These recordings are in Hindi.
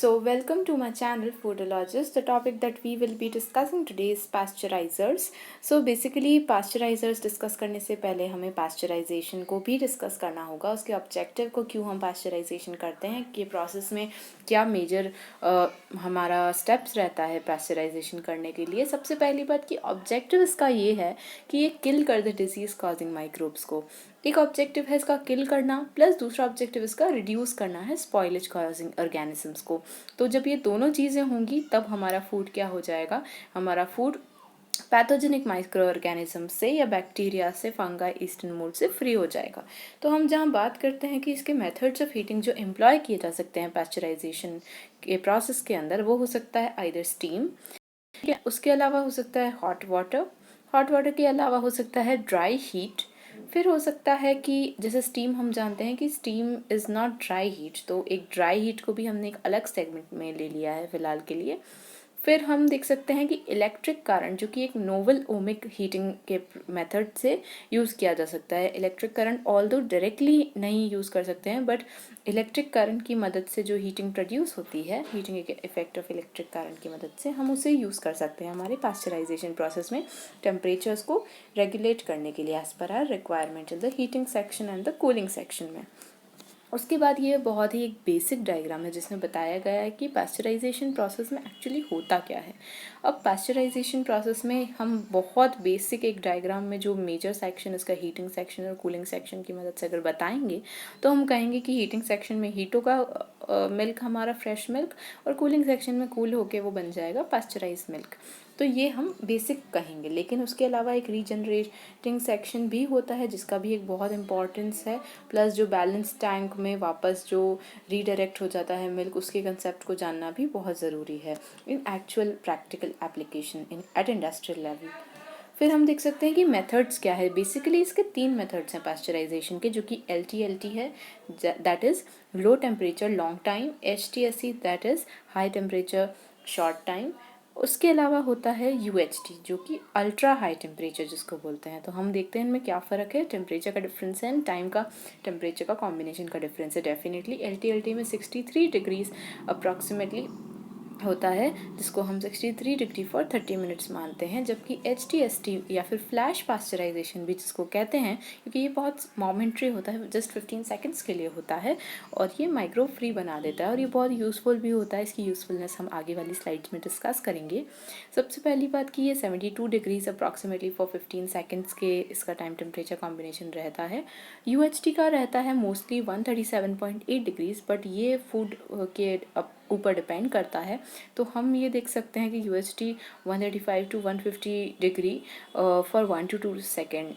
So, welcome to my channel Foodologist. The topic that we will be discussing today is pasteurizers. So, basically pasteurizers discuss करने से पहले हमें पास्चराइजेशन को भी डिस्कस करना होगा, उसके ऑब्जेक्टिव को, क्यों हम पास्चराइजेशन करते हैं, कि प्रोसेस में क्या मेजर हमारा स्टेप्स रहता है पास्चराइजेशन करने के लिए। सबसे पहली बात कि ऑब्जेक्टिव इसका ये है कि ये किल कर दे डिजीज़ कॉजिंग माइक्रोब्स को। एक ऑब्जेक्टिव है इसका किल करना, प्लस दूसरा ऑब्जेक्टिव इसका रिड्यूस करना है स्पॉइलेज कॉजिंग ऑर्गेनिजम्स को। तो जब ये दोनों चीज़ें होंगी तब हमारा फूड क्या हो जाएगा, हमारा फूड पैथोजेनिक माइक्रो ऑर्गेनिज्म से या बैक्टीरिया से, फंगाई, ईस्टर्न मोल्ड से फ्री हो जाएगा। तो हम जहाँ बात करते हैं कि इसके मेथड्स ऑफ हीटिंग जो एम्प्लॉय किए जा सकते हैं पास्चराइजेशन के प्रोसेस के अंदर, वो हो सकता है आइदर स्टीम, ठीक है, उसके अलावा हो सकता है हॉट वाटर के अलावा हो सकता है ड्राई हीट। फिर हो सकता है कि जैसे स्टीम, हम जानते हैं कि steam is not dry heat, तो एक ड्राई हीट को भी हमने एक अलग सेगमेंट में ले लिया है फ़िलहाल के लिए। फिर हम देख सकते हैं कि इलेक्ट्रिक करंट, जो कि एक नोवल ओमिक हीटिंग के मेथड से यूज़ किया जा सकता है। इलेक्ट्रिक करंट ऑल्दो डायरेक्टली नहीं यूज़ कर सकते हैं, बट इलेक्ट्रिक करंट की मदद से जो हीटिंग प्रोड्यूस होती है, हीटिंग के इफेक्ट ऑफ इलेक्ट्रिक करंट की मदद से हम उसे यूज़ कर सकते हैं हमारे पास्चराइजेशन प्रोसेस में टेम्परेचर्स को रेगुलेट करने के लिए, as per our requirement in the heating section and the cooling section में। उसके बाद ये बहुत ही एक बेसिक डायग्राम है जिसमें बताया गया है कि पास्चराइजेशन प्रोसेस में एक्चुअली होता क्या है। अब पास्चराइजेशन प्रोसेस में हम बहुत बेसिक एक डायग्राम में जो मेजर सेक्शन इसका हीटिंग सेक्शन और कूलिंग सेक्शन की मदद से अगर बताएंगे तो हम कहेंगे कि हीटिंग सेक्शन में हीट होगा मिल्क, हमारा फ्रेश मिल्क, और कूलिंग सेक्शन में कूल होके वो बन जाएगा पास्चराइज मिल्क। तो ये हम बेसिक कहेंगे, लेकिन उसके अलावा एक रीजनरेटिंग सेक्शन भी होता है जिसका भी एक बहुत इंपॉर्टेंस है, प्लस जो बैलेंस टैंक में वापस जो रीडायरेक्ट हो जाता है मिल्क, उसके कंसेप्ट को जानना भी बहुत ज़रूरी है in actual practical application in at industrial level. फिर हम देख सकते हैं कि मेथड्स क्या है। बेसिकली इसके 3 मेथड्स हैं पास्चराइजेशन के, जो कि LTLT है, that is low temperature long time, HTSC that is high temperature short time. उसके अलावा होता है UHT, जो कि अल्ट्रा हाई टेम्परेचर जिसको बोलते हैं। तो हम देखते हैं इनमें क्या फ़र्क है, टेम्परेचर का डिफरेंस है एंड टाइम का, टेम्परेचर का कॉम्बिनेशन का डिफरेंस है। डेफिनेटली LTLT में 63 डिग्रीज अप्रॉक्सीमेटली होता है, जिसको हम 63 डिग्री फॉर 30 मिनट्स मानते हैं, जबकि HTST या फिर फ्लैश पास्चराइजेशन भी जिसको कहते हैं, क्योंकि ये बहुत मोमेंट्री होता है, जस्ट 15 सेकंड्स के लिए होता है और ये माइक्रो फ्री बना देता है और ये बहुत यूज़फुल भी होता है। इसकी यूज़फुलनेस हम आगे वाली स्लाइड्स में डिस्कस करेंगे। सबसे पहली बात कि ये 72 डिग्रीज अप्रॉक्सीमेटली फॉर 15 सेकंड्स के इसका टाइम टेम्परेचर कॉम्बिनेशन रहता है। UHT का रहता है मोस्टली 137.8 डिग्रीज, बट ये फूड के ऊपर डिपेंड करता है। तो हम ये देख सकते हैं कि UHT 135 to 150 degree for 1 to 2 second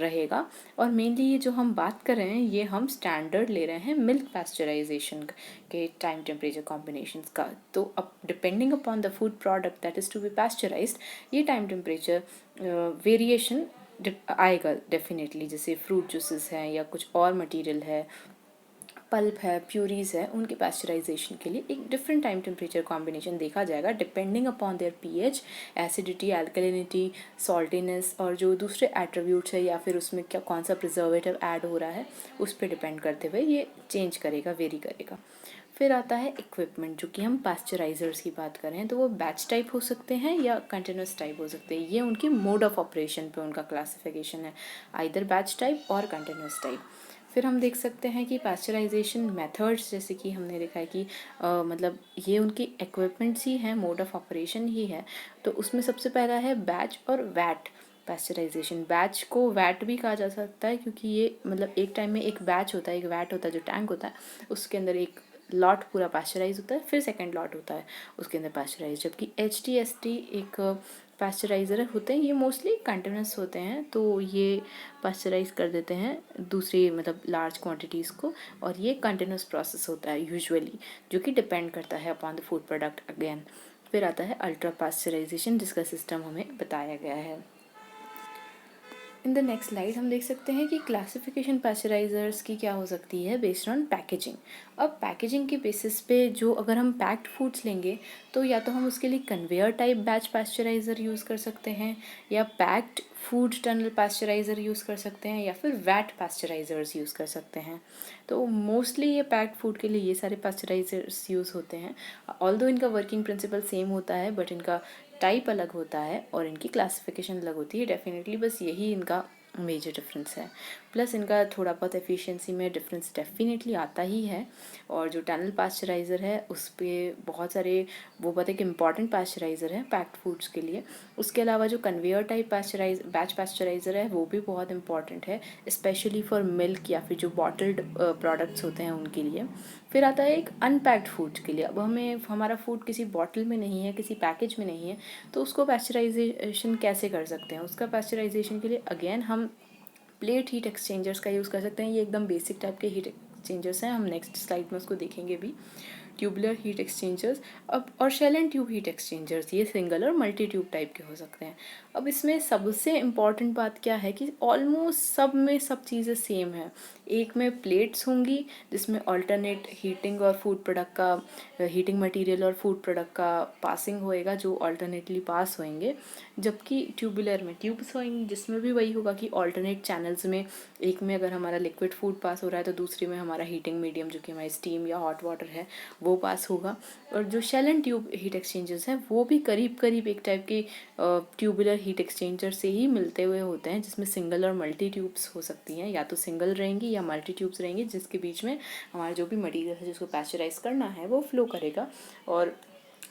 रहेगा। और मेनली ये जो हम बात कर रहे हैं ये हम स्टैंडर्ड ले रहे हैं मिल्क पास्चराइजेशन के टाइम टेम्परेचर कॉम्बिनेशंस का। तो अब depending upon the food product that is to be pasteurised, ये टाइम टेम्परेचर वेरिएशन आएगा डेफिनेटली। जैसे फ्रूट जूसेस हैं या कुछ और मटेरियल है, पल्प है, प्यूरीज है, उनके पास्चराइजेशन के लिए एक डिफरेंट टाइम टेम्परेचर कॉम्बिनेशन देखा जाएगा depending upon their pH, acidity, alkalinity, saltiness और जो दूसरे एट्रीब्यूट्स है या फिर उसमें क्या कौन सा प्रिजर्वेटिव ऐड हो रहा है उस पर डिपेंड करते हुए ये चेंज करेगा, वेरी करेगा। फिर आता है इक्विपमेंट, जो कि हम पास्चराइजर्स की बात करें तो वो बैच टाइप हो सकते हैं या कंटिन्यूस टाइप हो सकते हैं। ये उनकी मोड ऑफ ऑपरेशन पे उनका क्लासिफिकेशन है, आइदर बैच टाइप और कंटिन्यूस टाइप। फिर हम देख सकते हैं कि पास्चराइजेशन मेथड्स, जैसे कि हमने देखा है कि मतलब ये उनकी इक्विपमेंट्स ही हैं, मोड ऑफ ऑपरेशन ही है। तो उसमें सबसे पहला है बैच और वैट पास्चराइजेशन। बैच को वैट भी कहा जा सकता है क्योंकि ये मतलब एक टाइम में एक बैच होता है, एक वैट होता है जो टैंक होता है, उसके अंदर एक लॉट पूरा पास्चराइज होता है, फिर सेकंड लॉट होता है उसके अंदर पास्चराइज। जबकि HTST एक पास्चराइज़र होते हैं, ये मोस्टली कंटिन्यूस होते हैं, तो ये पास्चराइज कर देते हैं दूसरी मतलब लार्ज क्वांटिटीज़ को, और ये कंटिन्यूस प्रोसेस होता है यूजुअली, जो कि डिपेंड करता है upon the food product again. फिर आता है अल्ट्रा पास्चराइजेशन, जिसका सिस्टम हमें बताया गया है। इन द नेक्स्ट स्लाइड हम देख सकते हैं कि क्लासिफिकेशन पास्चराइजर्स की क्या हो सकती है बेस्ड ऑन पैकेजिंग। अब पैकेजिंग के बेसिस पे जो अगर हम पैक्ड फूड्स लेंगे तो या तो हम उसके लिए कन्वेयर टाइप बैच पास्चराइज़र यूज़ कर सकते हैं, या पैक्ड फूड टनल पास्चराइज़र यूज़ कर सकते हैं, या फिर वैट पास्चराइज़र्स यूज़ कर सकते हैं। तो मोस्टली ये पैक्ड फूड के लिए ये सारे पास्चराइजर्स यूज़ होते हैं। ऑल्दो इनका वर्किंग प्रिंसिपल सेम होता है बट इनका टाइप अलग होता है और इनकी क्लासिफिकेशन अलग होती है। डेफिनेटली बस यही इनका मेजर डिफरेंस है। प्लस इनका थोड़ा बहुत एफिशिएंसी में डिफरेंस डेफिनेटली आता ही है। और जो टनल पास्चराइज़र है उस पर बहुत सारे वो बहुत एक इम्पॉर्टेंट पास्चराइज़र है पैक्ड फूड्स के लिए। उसके अलावा जो कन्वेयर टाइप बैच पास्चराइज़र है वो भी बहुत इंपॉर्टेंट है, स्पेशली फॉर मिल्क या फिर जो बॉटल्ड प्रोडक्ट्स होते हैं उनके लिए। फिर आता है एक अनपैक्ड फूड के लिए। अब हमें हमारा फूड किसी बॉटल में नहीं है, किसी पैकेज में नहीं है, तो उसको पास्चराइजेशन कैसे कर सकते हैं। उसका पास्चराइजेशन के लिए अगेन हम प्लेट हीट एक्सचेंजर्स का यूज़ कर सकते हैं। ये एकदम बेसिक टाइप के हीट एक्सचेंजर्स हैं, हम नेक्स्ट स्लाइड में उसको देखेंगे भी। ट्यूबुलर हीट एक्सचेंजर्स अब और shell and tube heat exchangers, ये सिंगल और मल्टी ट्यूब टाइप के हो सकते हैं। अब इसमें सबसे इम्पॉर्टेंट बात क्या है कि ऑलमोस्ट सब में सब चीज़ें सेम है। एक में प्लेट्स होंगी जिसमें ऑल्टरनेट हीटिंग और फूड प्रोडक्ट का हीटिंग मटेरियल और फूड प्रोडक्ट का पासिंग होएगा जो ऑल्टरनेटली पास होएंगे। जबकि ट्यूबुलर में ट्यूब्स होंगी जिसमें भी वही होगा कि ऑल्टरनेट चैनल्स में एक में अगर हमारा लिक्विड फूड पास हो रहा है तो दूसरे में हमारा हीटिंग मीडियम जो कि हमारी स्टीम या हॉट वाटर है वो पास होगा। और जो shell and tube heat exchangers हैं वो भी करीब करीब एक टाइप के ट्यूबुलर हीट एक्सचेंजर से ही मिलते हुए होते हैं, जिसमें सिंगल और मल्टी ट्यूब्स हो सकती हैं, या तो सिंगल रहेंगी या मल्टी ट्यूब्स रहेंगी, जिसके बीच में हमारा जो भी मटीरियल है जिसको पैस्चराइज करना है वो फ्लो करेगा। और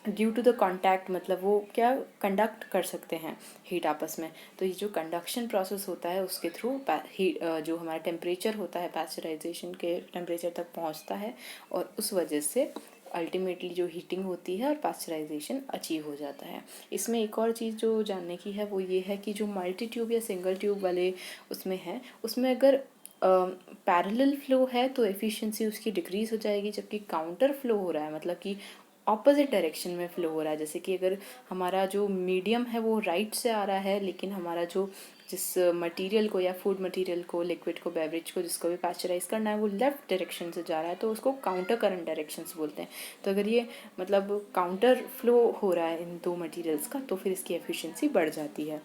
ड्यू टू द कॉन्टैक्ट मतलब वो क्या कंडक्ट कर सकते हैं हीट आपस में। तो ये जो कंडक्शन प्रोसेस होता है उसके थ्रू जो हमारा टेम्परेचर होता है पैस्चराइजेशन के टेम्परेचर तक पहुंचता है, और उस वजह से अल्टीमेटली जो हीटिंग होती है और पास्चराइजेशन अचीव हो जाता है। इसमें एक और चीज़ जो जानने की है वो ये है कि जो मल्टी ट्यूब या सिंगल ट्यूब वाले उसमें है, उसमें अगर पैरेलल फ्लो है तो एफिशिएंसी उसकी डिक्रीज़ हो जाएगी, जबकि काउंटर फ्लो हो रहा है मतलब कि ऑपोजिट डायरेक्शन में फ्लो हो रहा है। जैसे कि अगर हमारा जो मीडियम है वो राइट से आ रहा है, लेकिन हमारा जो जिस मटेरियल को या फूड मटेरियल को, लिक्विड को, बेवरेज को, जिसको भी पास्चराइज करना है वो लेफ्ट डायरेक्शन से जा रहा है, तो उसको काउंटर करंट डायरेक्शंस बोलते हैं। तो अगर ये मतलब काउंटर फ्लो हो रहा है इन दो मटेरियल्स का तो फिर इसकी एफिशिएंसी बढ़ जाती है।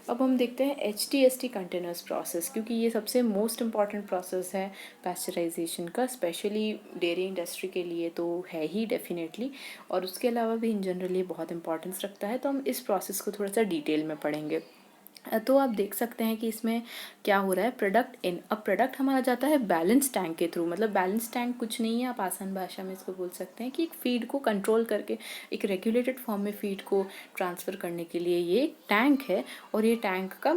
अब हम देखते हैं HTST कंटिन्यूस प्रोसेस, क्योंकि ये सबसे मोस्ट इम्पॉर्टेंट प्रोसेस है पास्चराइजेशन का, स्पेशली डेयरी इंडस्ट्री के लिए तो है ही डेफिनेटली, और उसके अलावा भी इन जनरल ये बहुत इंपॉर्टेंस रखता है। तो हम इस प्रोसेस को थोड़ा सा डिटेल में पढ़ेंगे। तो आप देख सकते हैं कि इसमें क्या हो रहा है, प्रोडक्ट इन। अब प्रोडक्ट हमारा जाता है बैलेंस टैंक के थ्रू। मतलब बैलेंस टैंक कुछ नहीं है, आप आसान भाषा में इसको बोल सकते हैं कि एक फीड को कंट्रोल करके एक रेगुलेटेड फॉर्म में फीड को ट्रांसफ़र करने के लिए ये टैंक है, और ये टैंक का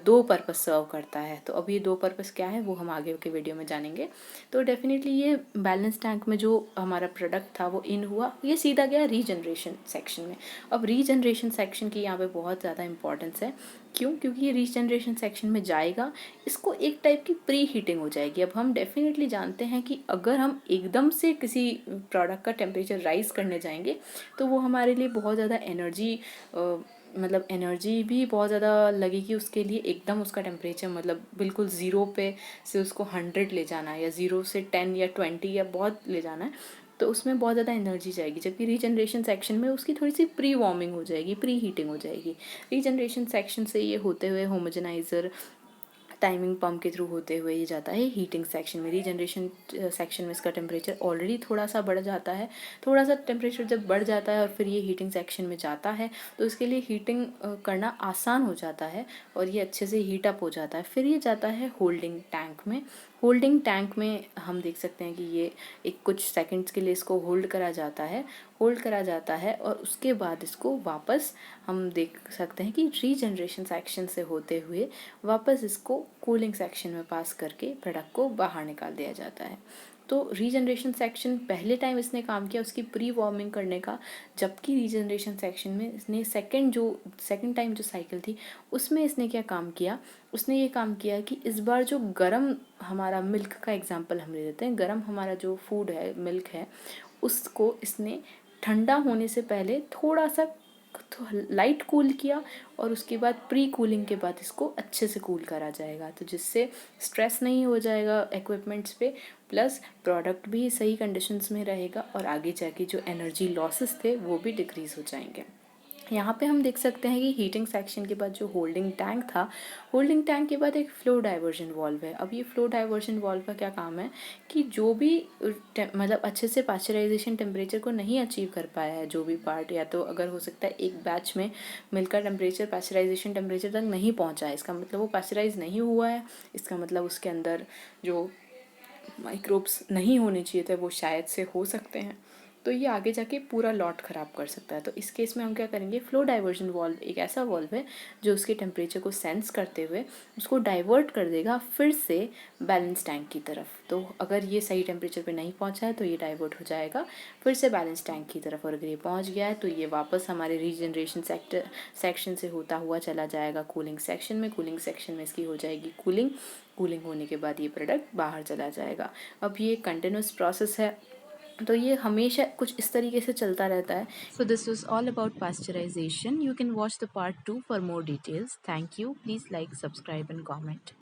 दो पर्पस सर्व करता है। तो अब ये दो पर्पस क्या है वो हम आगे के वीडियो में जानेंगे। तो डेफिनेटली ये बैलेंस टैंक में जो हमारा प्रोडक्ट था वो इन हुआ, ये सीधा गया रीजनरेशन सेक्शन में। अब रीजनरेशन सेक्शन की यहाँ पे बहुत ज़्यादा इंपॉर्टेंस है। क्यों? क्योंकि ये रीजनरेशन सेक्शन में जाएगा, इसको एक टाइप की प्री हीटिंग हो जाएगी। अब हम डेफिनेटली जानते हैं कि अगर हम एकदम से किसी प्रोडक्ट का टेम्परेचर राइज करने जाएंगे तो वो हमारे लिए बहुत ज़्यादा एनर्जी मतलब एनर्जी भी बहुत ज़्यादा लगेगी उसके लिए। एकदम उसका टेम्परेचर मतलब बिल्कुल ज़ीरो पे से उसको 100 ले जाना है, या 0 से 10 या 20 या बहुत ले जाना है, तो उसमें बहुत ज़्यादा एनर्जी जाएगी। जबकि रीजनरेशन सेक्शन में उसकी थोड़ी सी प्री वार्मिंग हो जाएगी, प्री हीटिंग हो जाएगी। रीजनरेशन सेक्शन से ये होते हुए होमोजेनाइजर टाइमिंग पम्प के थ्रू होते हुए ये जाता है हीटिंग सेक्शन में। रीजनरेशन सेक्शन में इसका टेम्परेचर ऑलरेडी थोड़ा सा बढ़ जाता है। थोड़ा सा टेम्परेचर जब बढ़ जाता है और फिर ये हीटिंग सेक्शन में जाता है तो इसके लिए हीटिंग करना आसान हो जाता है और ये अच्छे से हीट अप हो जाता है। फिर ये जाता है होल्डिंग टैंक में। होल्डिंग टैंक में हम देख सकते हैं कि ये एक कुछ सेकंड्स के लिए इसको होल्ड करा जाता है और उसके बाद इसको वापस हम देख सकते हैं कि रीजनरेशन सेक्शन से होते हुए वापस इसको कूलिंग सेक्शन में पास करके प्रोडक्ट को बाहर निकाल दिया जाता है। तो रीजनरेशन सेक्शन पहले टाइम इसने काम किया उसकी प्री वार्मिंग करने का, जबकि रीजनरेशन सेक्शन में इसने सेकंड टाइम जो साइकिल थी उसमें इसने क्या काम किया, उसने ये काम किया कि इस बार जो गरम हमारा मिल्क का एग्जांपल हम ले लेते हैं, गरम हमारा जो फूड है मिल्क है उसको इसने ठंडा होने से पहले थोड़ा सा तो लाइट कूल किया और उसके बाद प्री कूलिंग के बाद इसको अच्छे से कूल करा जाएगा, तो जिससे स्ट्रेस नहीं हो जाएगा इक्विपमेंट्स पे, प्लस प्रोडक्ट भी सही कंडीशंस में रहेगा और आगे जाके जो एनर्जी लॉसेस थे वो भी डिक्रीज़ हो जाएंगे। यहाँ पे हम देख सकते हैं कि हीटिंग सेक्शन के बाद जो होल्डिंग टैंक था, होल्डिंग टैंक के बाद एक फ्लो डाइवर्जन वाल्व है। अब ये फ्लो डाइवर्जन वाल्व का क्या काम है कि जो भी मतलब अच्छे से पास्चराइजेशन टेम्परेचर को नहीं अचीव कर पाया है, जो भी पार्ट, या तो अगर हो सकता है एक बैच में मिल्क का टेम्परेचर पास्चराइजेशन टेम्परेचर तक नहीं पहुँचा है, इसका मतलब वो पास्चराइज नहीं हुआ है, इसका मतलब उसके अंदर जो माइक्रोब्स नहीं होने चाहिए थे वो शायद से हो सकते हैं, तो ये आगे जाके पूरा लॉट ख़राब कर सकता है। तो इस केस में हम क्या करेंगे, फ्लो डाइवर्जन वाल्व एक ऐसा वाल्व है जो उसके टेम्परेचर को सेंस करते हुए उसको डाइवर्ट कर देगा फिर से बैलेंस टैंक की तरफ। तो अगर ये सही टेम्परेचर पे नहीं पहुंचा है तो ये डाइवर्ट हो जाएगा फिर से बैलेंस टैंक की तरफ, और अगर ये पहुंच गया है तो ये वापस हमारे रीजनरेशन सेक्शन से होता हुआ चला जाएगा कूलिंग सेक्शन में। कूलिंग सेक्शन में इसकी हो जाएगी कूलिंग, कूलिंग होने के बाद ये प्रोडक्ट बाहर चला जाएगा। अब ये कंटिन्यूस प्रोसेस है, तो ये हमेशा कुछ इस तरीके से चलता रहता है। So this was all about pasteurization. You can watch the part 2 for more details. Thank you. Please like, subscribe and comment.